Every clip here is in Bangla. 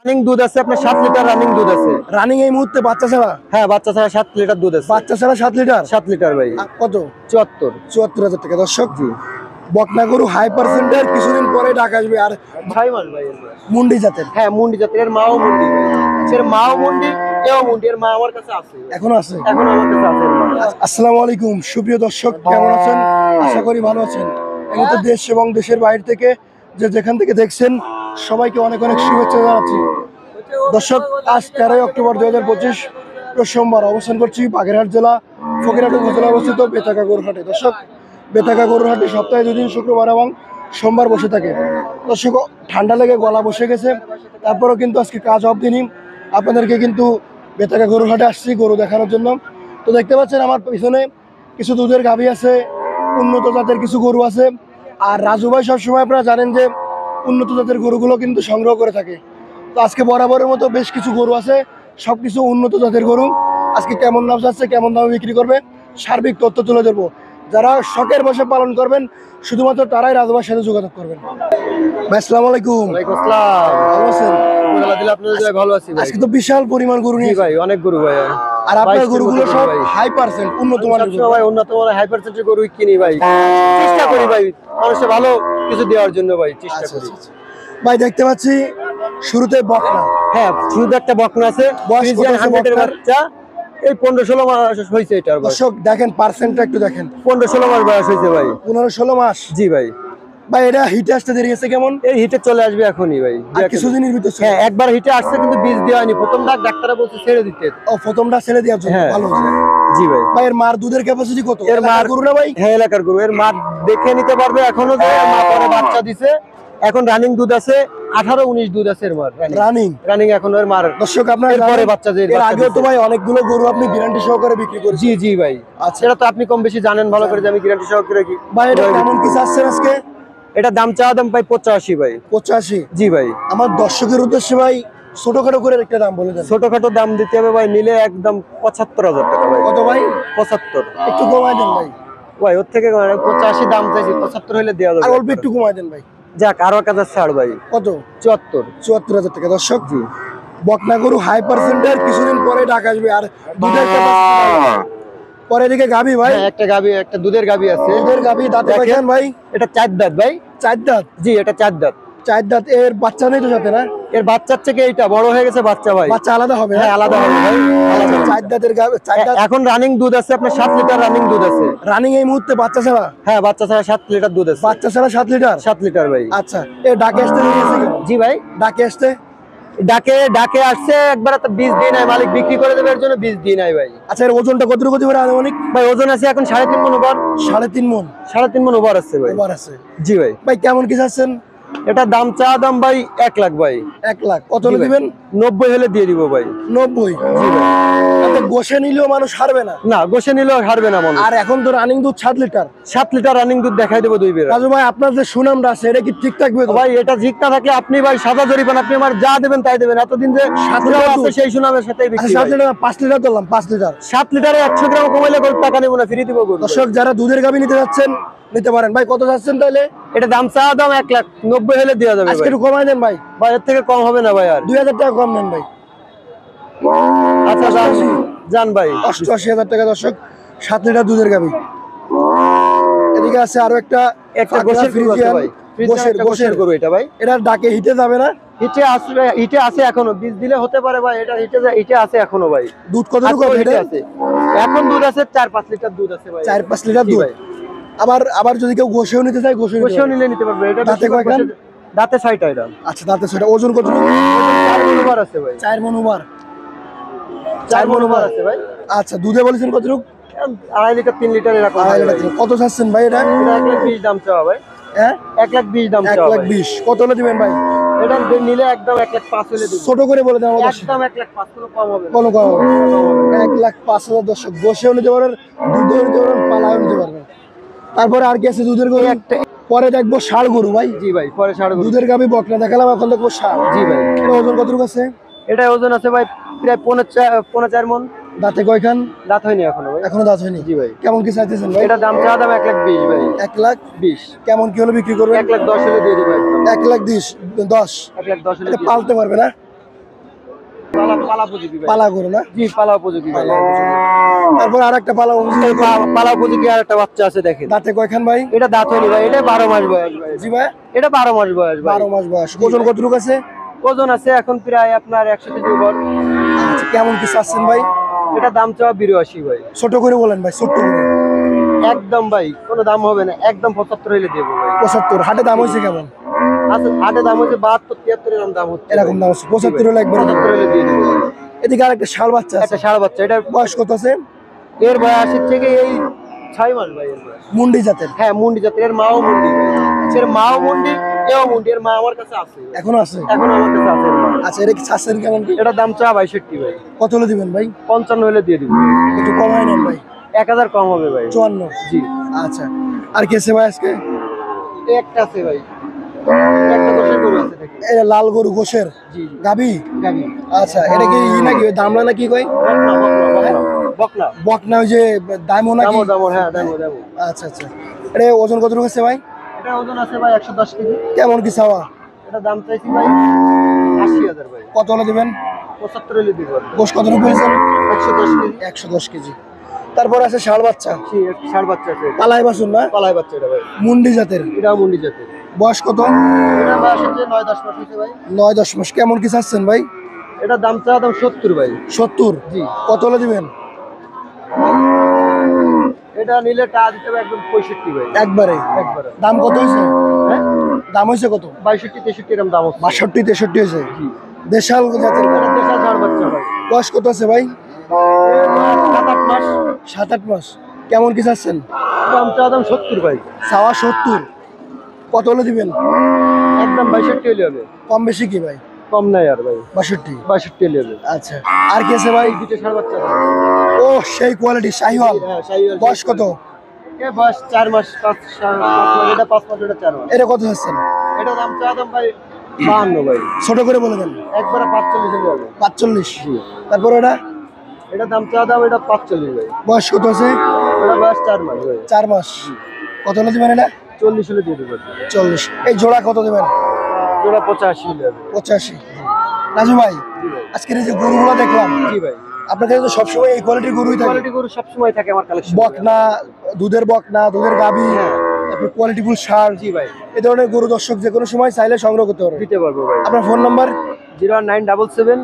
রানিং দুধ আছে আপনার 7 লিটার রানিং দুধ আছে। রানিং এই মুহূর্তে বাচ্চা ছাড়া? হ্যাঁ বাচ্চা ছাড়া 7 লিটার দুধ আছে। বাচ্চা ছাড়া 7 লিটার? 7 লিটার ভাই। কত? 74। 74,000 টাকা। দর্শক বকনা গরু হাই পার্সেন্টের, কিছুদিন পরে ডাক আসবে। আর 6 মাস ভাই। মুন্ডি জাতের? হ্যাঁ মুন্ডি জাতের, এর মাও মুন্ডি, এর মাও মুন্ডি, এও মুন্ডি, এর মা আমার কাছে আছে, এখনো আছে? এখন আমার কাছে আছে এর মা। আসসালামু আলাইকুম সুপ্রিয় দর্শক, কেমন আছেন? আশা করি ভালো আছেন। এই তো দেশ এবং দেশের বাইরে থেকে যে যেখান থেকে দেখছেন সবাইকে অনেক অনেক শুভেচ্ছা জানাচ্ছি। দর্শক আজ 13 অক্টোবর 2025 সোমবার অবস্থান করছি বাগেরহাট জেলা ফকিরহাট উপজেলা অবস্থিত বেতাকা গরুহাটে। দর্শক বেতাকা গরুহাটে সপ্তাহে 2 দিন শুক্রবার এবং সোমবার বসে থাকে। দর্শক ঠান্ডা লেগে গলা বসে গেছে, তারপরেও কিন্তু আজকে কাজ অফ দিনই আপনাদেরকে কিন্তু বেতাকা গরুহাটে আসছি গরু দেখানোর জন্য। তো দেখতে পাচ্ছেন আমার পিছনে কিছু দুধের গাভী আছে, উন্নত জাতের কিছু গরু আছে। আর রাজু ভাই সবসময় আপনারা জানেন যে উন্নত জাতের গরুগুলো কিন্তু সংগ্রহ করে থাকে। তো আজকে বরাবরের মতো বেশ কিছু গরু আছে, সব কিছু উন্নত জাতের গরু। আজকে কেমন দাম যাচ্ছে, কেমন দামে বিক্রি করবে, সার্বিক তথ্য তুলে ধরবো। যারা শখের বসে পালন করবেন শুধুমাত্র তারাই রাজু ভাইয়ের সাথে যোগাযোগ করবেন। ভাই আসসালামু আলাইকুম। ওয়ালাইকুম আসসালাম। ভালো আছেন? আল্লাহ দিলে আপনাদের জন্য ভালো আছি ভাই। আজকে তো বিশাল পরিমাণ গরু নিয়ে ভাই, অনেক গরু ভাই। আর আপনার গরুগুলো সব হাই পার্সেন্ট উন্নত মানের গরু ভাই, উন্নত মানের হাই পার্সেন্টের গরু কিনি ভাই, চেষ্টা করি ভাই মানুষকে ভালো কিছু দেওয়ার জন্য ভাই, চেষ্টা করি। ভাই দেখতে পাচ্ছি শুরুতে বকনা। হ্যাঁ শুরুতে একটা বকনা আছে, ফ্রিজিয়ান 100 এর বাচ্চা, এই 15-16 মাস হইছে এটার বয়স। দর্শক দেখেন পার্সেন্টটা একটু দেখেন, 15-16 মাস বয়স হইছে ভাই। 15-16 মাস? জি ভাই। ভাই এটা হিটে আসতে দেরি আছে কেমন? এই হিটে চলে আসবে এখনই ভাই, আর কিছুদিনের ভিতর? হ্যাঁ একবার হিটে আসছে কিন্তু বীজ দেওয়া হয়নি, প্রথম ডাক্তাররা বলছে ছেড়ে দিতে। ও প্রথমটা ছেড়ে দেওয়ার জন্য? ভালো হয়েছে। জি ভাই। ভাই এর মার দুধের ক্যাপাসিটি কত? এর মার গরু না ভাই? হ্যাঁ এলাকার গরু, এর মার দেখে নিতে পারবে এখনো, যে মা পরে বাচ্চা দিছে, এখন রানিং দুধ আছে 18-19 দুধ আছে এর মার, রানিং এখন এর মার। দর্শক আপনারা পরে বাচ্চা যে এর আগেও তো ভাই অনেকগুলো গরু আপনি গ্যারান্টি সহকারে বিক্রি করেছেন। জি জি ভাই। আচ্ছা এটা তো আপনি কম বেশি জানেন ভালো করে যে আমি গ্যারান্টি সহকারে কি। ভাই এটা কেমন কি চাচ্ছেন আজকে? এটা দাম চাওয়া দাম ভাই 85 ভাই। 85? জি ভাই। আমার দর্শকের উদ্দেশ্যে ভাই ছোটখাটো করে একটা দাম বলে দেন। ছোটখাটো দাম দিতে হবে ভাই, নিলে একদম 75,000 টাকা ভাই। কত ভাই? 75। একটু কমায় দেন ভাই। ভাই ওর থেকে 85 দাম চাইছি, 75 হলে দেওয়া যাবে। আর অল্প একটু কমায় দেন ভাই। যাক আরো 1000 ছাড় ভাই। কত? 74। 74,000 টাকা। দর্শক বকনা গরু হাই পার্সেন্টের, কিছুদিন পরে ডাক আসবে। আর দুধের পরে দিকে গাবি ভাই? হ্যাঁ একটা গাবি, একটা দুধের গাবি আছে। দুধের গাবি দাঁতে কয়খান ভাই? এটা 4 দাঁত ভাই। 4 দাঁত? জি এটা 4 দাঁত। 4 দাঁত। এর বাচ্চা নেই তো সাথে? না এর বাচ্চার থেকে এটা বড় হয়ে গেছে বাচ্চা ভাই। বাচ্চা আলাদা হবে? হ্যাঁ আলাদা হবে ভাই। 4 দাঁতের গাবি। 4 দাঁত। এখন রানিং দুধ আছে আপনার 7 লিটার রানিং দুধ আছে। রানিং এই মুহূর্তে বাচ্চা ছাড়া? হ্যাঁ বাচ্চা ছাড়া 7 লিটার দুধ আছে। বাচ্চা ছাড়া 7 লিটার? 7 লিটার ভাই। আচ্ছা এ ডাকে আসতে দেরি আছে কেন? জি ভাই। ডাকে আসতে? ডাকে আসছে একবার, তো বীজ দিয়ে নাই, মালিক বিক্রি করে দেবে এর জন্য বীজ দিয়ে নাই ভাই। আচ্ছা এর ওজনটা কতটুকু হতে পারে আনুমানিক? ভাই ওজন আছে এখন 3.5 মণ ওভার। 3.5 মণ? 3.5 মণ ওভার আছে ভাই। ওভার আছে? জি ভাই। ভাই কেমন কি চাচ্ছেন? এটা দাম চা দাম ভাই 1 লাখ ভাই। 1 লাখ? কত হলে দিবেন? 90 হলে দিয়ে দিব ভাই। 90? জি ভাই। এত গোশে নিলেও মানুষ হারবে না? না গোশে নিলেও হারবে না মানুষ। আর এখন তো রানিং দুধ 7 লিটার। 7 লিটার রানিং দুধ দেখাই দেবো 2 বেলা। রাজু ভাই আপনার যে সুনামটা আছে এটা কি ঠিক থাকবে তো? ভাই এটা ঠিক না থাকলে আপনি ভাই সাদা জরিপান, আপনি আমার যা দেবেন তাই দেবেন। এতদিন যে 7 লিটার আছে সেই সুনামের সাথেই বিক্রি। 7 লিটার? 5 লিটার দিলাম। 5 লিটার? 7 লিটারে 100 গ্রাম কমাইলে গরুর টাকা নেব না, ফ্রি দিব গরু। দর্শক যারা দুধের গাভী নিতে যাচ্ছেন নিতে পারেন। ভাই কত যাচ্ছেন তাহলে? এটা দাম চা দাম 1 লাখ 90 হলে দেওয়া যাবে আজকে ভাই। একটু কমাই দেন ভাই। ভাই এর থেকে কম হবে না ভাই। আর 2000 টাকা কম নেন ভাই। আচ্ছা জান ভাই। 88,000 টাকা। দর্শক 7 লিটার দুধের গাভী। এদিকে আছে আরো একটা গোশের ফ্রিজিয়ান। ভাই। গোশের গরু এটা ভাই। এটা ডাকে হিটে যাবে না? হিটে আসবে, হিটে আছে এখনো, বীজ দিলে হতে পারে ভাই। এটা হিটে আছে এখনো ভাই। দুধ কতটুকু হবে এটা? এখন দুধ আছে 4-5 লিটার দুধ আছে ভাই। 4-5 লিটার দুধ? আবার যদি কেউ গোশেও নিতে চায় গোশেও নিলে নিতে পারবে। এটা দাঁতে কয়খান? দাঁতে 6টা এটা। আচ্ছা দাঁতে 6টা। ওজন কতটুকু? 4 মণ ওভার আছে ভাই। 4 মণ ওভার? 4 মণ ওভার আছে ভাই। আচ্ছা দুধে বলেছেন কতটুকু? 2.5 লিটার 3 লিটার এরকম। কত চাচ্ছেন ভাই এটা? 1,20,000 দাম চাওয়া ভাই। হ্যাঁ 1,20,000 দাম চাওয়া ভাই। 1,20,000? কত হলে দিবেন ভাই? এটা নিলে একদম 1,05,000 হলে দিব। ছোট করে বলে দেন আমাদের। একদম 1,05,000 কোনো কম হবে না। কোনো কম হবে না? 1,05,000। দর্শক গোশেও নিতে পারেন, দুধেও নিতে পারেন, পালাও নিতে পারবেন। তারপরে আর কি আছে দুধের গরু? পরে দেখবো ষাঁড় গরু ভাই। জি ভাই পরে ষাঁড় গরু। দুধের গাভী বকনা দেখালাম, এখন দেখবো ষাঁড়। জি ভাই। এটা ওজন কতটুকু আছে? এটা ওজন আছে ভাই প্রায় 4.5 মণ। দাঁতে কয়খান? দাঁত হয়নি এখনো ভাই। এখনো দাঁত হয়নি? জি ভাই। কেমন কি চাইতেছেন ভাই? এটা দাম চাওয়া দাম 1,20,000 ভাই। 1,20,000? কেমন কি হলে বিক্রি করবেন? 1,10,000 হলে দিয়ে দিব একদম। 1,10,000? 1,10,000 হলে এটা পালতে পারবে না? পালা উপযোগী ভাই। পালা গরু না? জি পালা উপযোগী ভাই। তারপর আর একটা পালা এই পালা উপযোগী আর একটা বাচ্চা আছে দেখেন। দাঁতে কয়খান ভাই? এটা দাঁত হয়নি ভাই, এটা 12 মাস বয়স ভাই। জি ভাই, এটা 12 মাস বয়স ভাই। 12 মাস বয়স। ওজন কতটুকু আছে? ওজন আছে এখন প্রায় আপনার 100 কেজি উপর। আচ্ছা, কেমন কি চাচ্ছেন ভাই? এটা দাম চাওয়া 82 ভাই। ছোট করে বলেন ভাই, ছোট্ট করে। একদম ভাই কোনো দাম হবে না, একদম 75 হইলে দেবো ভাই। 75 হাটে দাম হয়েছে কেমন? আচ্ছা হাটে দাম হচ্ছে 72 73 এরকম দাম হচ্ছে। এরকম দাম হচ্ছে 75 হলে একবার। 75 হইলে দিয়ে দেবো। এদিকে আর একটা ষাঁড় বাচ্চা আছে, একটা ষাঁড় বাচ্চা, এটা বয়স কত আছে? এর বয়স থেকে এই 6 মাস ভাই এর বয়স। মুন্ডি জাতের? হ্যাঁ মুন্ডি জাতের, এর মাও মুন্ডি ভাই। এর মাও মুন্ডি, এও মুন্ডি, এর মা আমার কাছে আছে। এখনো আছে? এখন আমার কাছে আছে এর মা। আচ্ছা, এটা কি চাচ্ছেন কেমন কি? এটা দাম চা 62 ভাই। কত হলে দিবেন ভাই? 55 হইলে দিয়ে দিব। একটু কমাই নেন ভাই। 1000 কম হবে ভাই। 54? জি। আচ্ছা, আর কি আছে ভাই আজকে? একটা আছে ভাই, একটা দশের গরু আছে দেখেন। এটা লাল গরু গোশের জি জি গাবি? গাবি। আচ্ছা, এটা কি ই নাকি দামলা নাকি কই? বকনা বকনা বকনা। বকনা ওই যে দামো নাকি? দামো দামো, হ্যাঁ দামো দামো। আচ্ছা আচ্ছা, এটা ওজন কতটুকু আছে ভাই? এটা ওজন আছে ভাই 110 কেজি। কেমন কি চাওয়া? এটা দাম চাইছি ভাই 80,000 ভাই। কত হলে দিবেন? 75 হইলে দিব। গোশ কতটুকু পেয়েছেন? 110 কেজি। 110 কেজি। তারপর আছে ষাঁড় বাচ্চা, জি, একটা ষাঁড় বাচ্চা আছে। পালাই বাসুন না? পালায় বাচ্চা এটা ভাই। মুন্ডি জাতের, এটাও মুন্ডি জাতের। বয়স কত? এটা বয়স হচ্ছে 9-10 মাস হয়েছে ভাই। 9-10 মাস। কেমন কি চাচ্ছেন ভাই? এটা দাম চাওয়া দাম 70 ভাই। 70? জি। কত হলে দিবেন? এটা নিলে টাকা দিতে হবে একদম 65 ভাই। একবারে? একবারে। দাম কত হয়েছে? হ্যাঁ দাম হয়েছে কত? 62-63 এরকম দাম হচ্ছে। 62-63 হয়েছে? জি। দেশাল জাতের গরু। এটা দেশাল ষাঁড় বাচ্চা ভাই। বয়স কত আছে ভাই? এর বয়স 7-8 মাস। 7-8 মাস। কেমন কি চাচ্ছেন? দাম চাওয়া দাম 70 ভাই। চাওয়া 70? কত হলে দিবেন? একদম 62 হইলে হবে। কম বেশি কি ভাই? কম নাই আর ভাই। 62? 62 হইলে হবে। আচ্ছা, আর কি আছে ভাই? এই দুটো ষাঁড় বাচ্চা আছে। ও সেই কোয়ালিটি শাহিওয়াল। হ্যাঁ শাহিওয়াল। বয়স কত? এ বয়স 4 মাস 5 মাস। এটা 5 মাস, এটা 4 মাস। এটা কত চাচ্ছেন? এটা দাম চাওয়া দাম ভাই 52 ভাই। ছোট করে বলে দেন। একবারে 45 হইলে হবে। 45? জি। তারপর এটা এটা দাম চাওয়া দাম এটা 45 ভাই। বয়স কত আছে? এটা বয়স 4 মাস ভাই। 4 মাস। কত হলে দিবেন এটা? 40 হলে দিয়ে দেবো। 40? এই জোড়া কত দেবেন? জোড়া 85 হলে হবে। 85? রাজু ভাই, জি ভাই। আজকের এই যে গরুগুলো দেখলাম, জি ভাই। আপনার কাছে তো সবসময় এই কোয়ালিটির গরুই থাকে? কোয়ালিটি গরু সব সময় থাকে আমার কালেকশন। বকনা, দুধের বকনা, দুধের গাভী, হ্যাঁ। তারপর কোয়ালিটিফুল ষাঁড়, জি ভাই। এই ধরনের গরু দর্শক যে কোনো সময় চাইলে সংগ্রহ করতে পারবে। দিতে পারবো ভাই। আপনার ফোন নাম্বার? 09777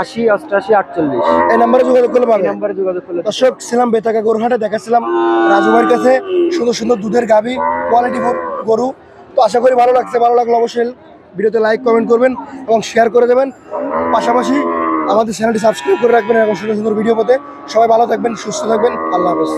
80 88 48। এই নাম্বারে যোগাযোগ করলে এই পাবে। নাম্বারে যোগাযোগ করলে। দর্শক, ছিলাম বেতাকা গরুহাটে, দেখাচ্ছিলাম রাজু ভাইয়ের কাছে সুন্দর সুন্দর দুধের গাভী, কোয়ালিটিফুল গরু। তো আশা করি ভালো লাগছে। ভালো লাগলে অবশ্যই ভিডিওতে লাইক কমেন্ট করবেন এবং শেয়ার করে দেবেন। পাশাপাশি আমাদের চ্যানেলটি সাবস্ক্রাইব করে রাখবেন এবং সুন্দর সুন্দর ভিডিও পেতে। সবাই ভালো থাকবেন, সুস্থ থাকবেন। আল্লাহ হাফেজ।